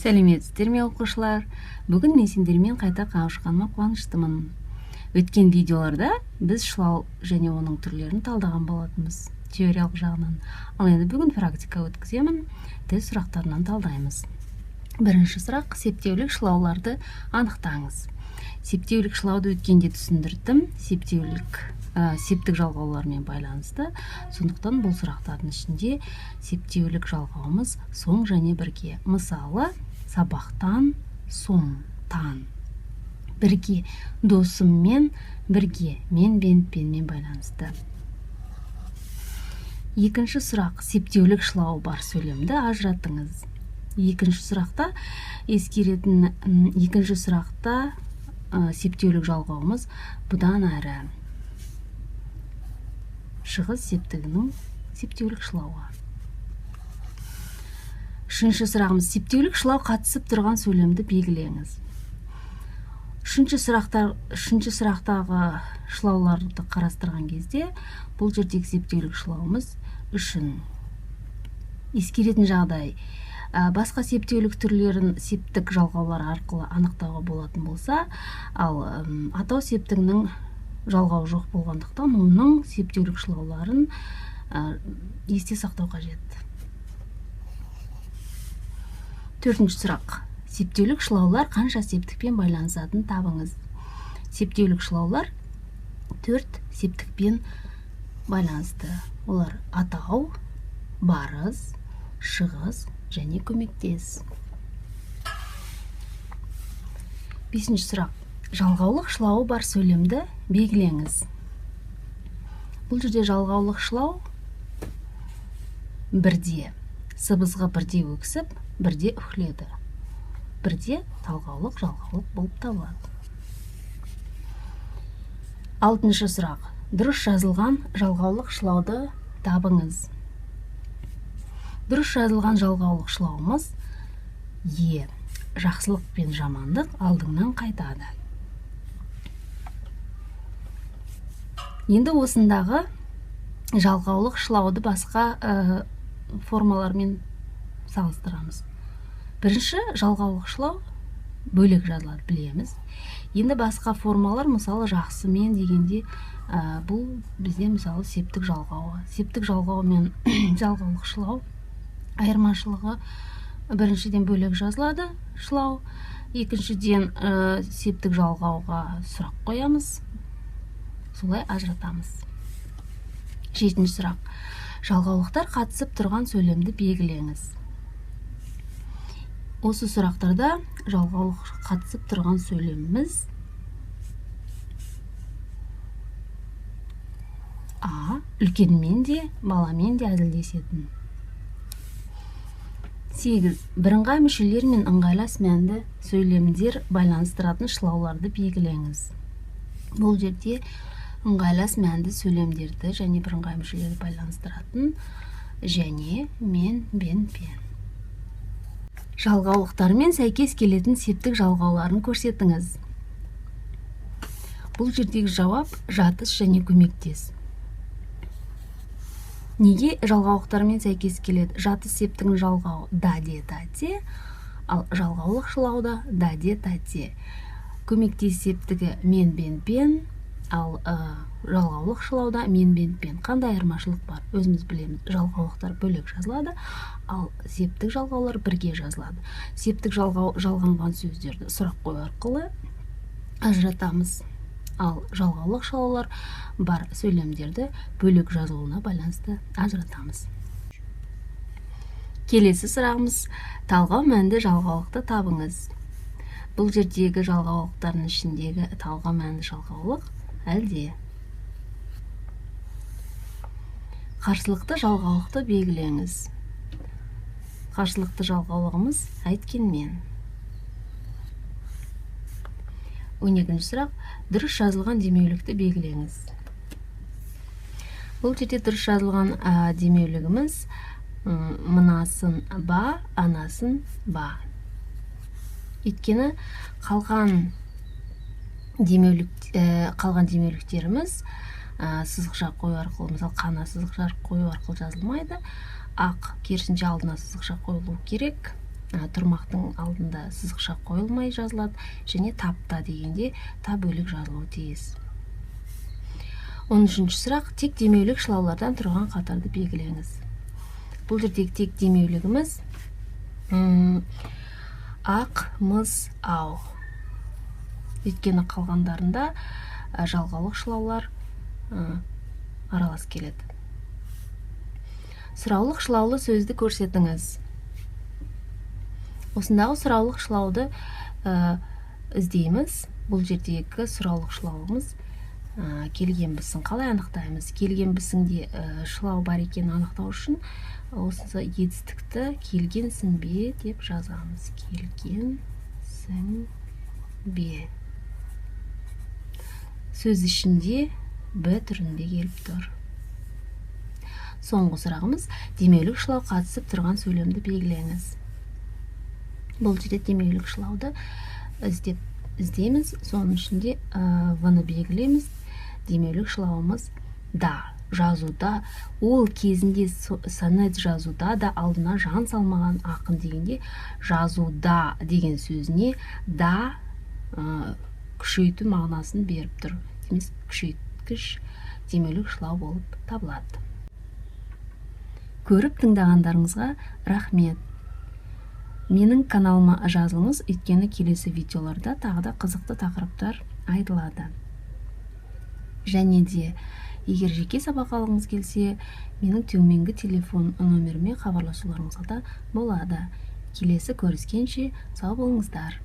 Сәлеметсіздер ме оқушылар? Бүгін мен сендермен қайта қауышқаныма қуаныштымын. Өткен видеоларда біз шылау және оның түрлерін талдаған болатынбыз, теориялық жағынан. Ал енді бүгін практика өткіземін, тест сұрақтарынан талдаймыз. Бірінші сұрақ: септеулік шылауларды анықтаңыз. Септеулік шылауды өткенде түсіндірдім. Септік жалғаулармен байланысты. Сондықтан бұл сұрақтардың ішінде септеулік жалғауымыз соң және бірге. Мысалы, сабақтан соң, тан. Бірге, досыммен бірге, мен пенмен байланысты. Екінші сұрақ: септеулік шылау бар сөйлемді ажыратыңыз. Екінші сұрақта септеулік жалғауымыз бұдан әрі. Шығыс септігінің септеулік шылауы. Үшінші сұрағымыз: септеулік шылау қатысып тұрған сөйлемді белгілеңіз. Үшінші сұрақтағы шылауларды қарастырған кезде бұл жердегі септеулік шылауымыз үшін. Ескеретін жағдай: басқа септеулік түрлерін септік жалғаулар арқылы анықтауға болатын болса, ал атау септігінің жалғауы жоқ болғандықтан оның септеулік шылауларын есте сақтау қажет. Төртінші сұрақ: септеулік шылаулар қанша септікпен байланысатынын табыңыз. Септеулік шылаулар 4 септікпен байланысты. Олар атау, барыс, шығыс және көмектес. Бесінші сұрақ: жалғаулық шылауы бар сөйлемді белгілеңіз. Бұл жерде жалғаулық шылау бірде сыбызғы бірде өксіп, бірде үхледі. Бірде талғаулық, жалғаулық болып табылады. Алтыншы сұрақ: дұрыс жазылған жалғаулық шылауды табыңыз. Дұрыс жазылған жалғаулық шылауымыз Е. Жақсылық пен жамандық алдыңнан қайтады. Енді осындағы жалғаулық шылауды басқа формалармен салыстырамыз. Бірінші жалғаулық шылау бөлек жазылады, білеміз. Енді басқа формалар, мысалы жақсымен дегенде, бұл бізде мысалы септік жалғауы. Септік жалғау мен жалғаулық шылау айырмашылығы: біріншіден бөлек жазылады шылау, екіншіден септік жалғауға сұрақ қоямыз, солай ажыратамыз. Жетінші сұрақ: жалғаулықтар қатысып тұрған сөйлемді белгілеңіз. Осы сұрақтарда жалғаулық қатысып тұрған сөйлеміміз А. Үлкенмен де, баламен де әзілдесетін. 8. Бірыңғай мүшелер мен ыңғайлас мәнді сөйлемдер байланыстыратын шылауларды белгілеңіз. Бұл жерде ыңғайлас мәнді сөйлемдерді және бірыңғай мүшелерді байланыстыратын және, мен, пен. Жалғаулықтармен сәйкес келетін септік жалғауларын көрсетіңіз. Бұл жердегі жауап жатыс және көмектес. Неге жалғаулықтармен сәйкес келеді? Жатыс септігінің жалғауы даде, тате, ал жалғаулық шылауда даде, тате. Көмектес септігі мен, пен, ал жалғаулық шылауда мен, пен. Қандай айырмашылық бар? Өзіміз білеміз, жалғаулықтар бөлек жазылады, ал септік жалғаулар бірге жазылады. Септік жалғанған сөздерді сұрақ қою арқылы ажыратамыз, ал жалғаулық шылаулар бар сөйлемдерді бөлек жазылуына байланысты ажыратамыз. Келесі сұрағымыз: талғау мәнді жалғаулықты табыңыз. Бұл жердегі жалғаулықтардың ішіндегі талғау мәнді жалғаулық әлде. Қарсылықты жалғаулықты белгілеңіз. Қарсылықты жалғаулығымыз әйткенмен. 12-ші сұрақ: дұрыс жазылған демеулікті белгілеңіз. Бұл жерде дұрыс жазылған демеулігіміз мынасын ба, анасын ба. Өйткені қалған демеуліктеріміз сызықша қою арқылы, мысалы қана сызықша қою арқылы жазылмайды. Ақ керісінше алдына сызықша қойылу керек. тұрмақтың алдында сызықша қойылмай жазылады, және тапта дегенде та бөлік жазылуы тиіс. 13-ші сұрақ, тек демеулік шылаулардан тұрған қатарды белгілеңіз. Бұл жердегі тек демеулігіміз ақ, мыс, ау. Өйткені қалғандарында жалғаулық шылаулар аралас келеді. Сұраулық шылаулы сөзді көрсетіңіз. Осындағы сұраулық шылауды іздейміз. Бұл жердегі сұраулық шылауымыз келгенбісің. Қалай анықтаймыз? Келгенбісіңде шылау бар екенін анықтау үшін осы етістікті келгенсің бе деп жазамыз. Келгенсің бе. Сөз ішінде б түрінде келіп тұр. Соңғы сұрағымыз, демеулік шылау қатысып тұрған сөйлемді белгілеңіз. Бұл жерде демеулік шылауды іздейміз, соның ішінде в-ны белгілейміз. Демеулік шылауымыз да, жазуда, ол кезінде сонет жазуда да алдына жан салмаған ақын дегенде жазуда деген сөзіне да күшейту мағынасын беріп тұр. Демес күшейткіш демеулік шылау болып табылады. Көріп тыңдағандарыңызға рахмет. Менің каналыма жазылыңыз, өйткені келесі видеоларда тағы да қызықты тақырыптар айтылады. Және де, егер жеке сабақ алғыңыз келсе, менің төменгі телефон нөміріме хабарласуларыңызға да болады. Келесі көріскенше сау болыңыздар.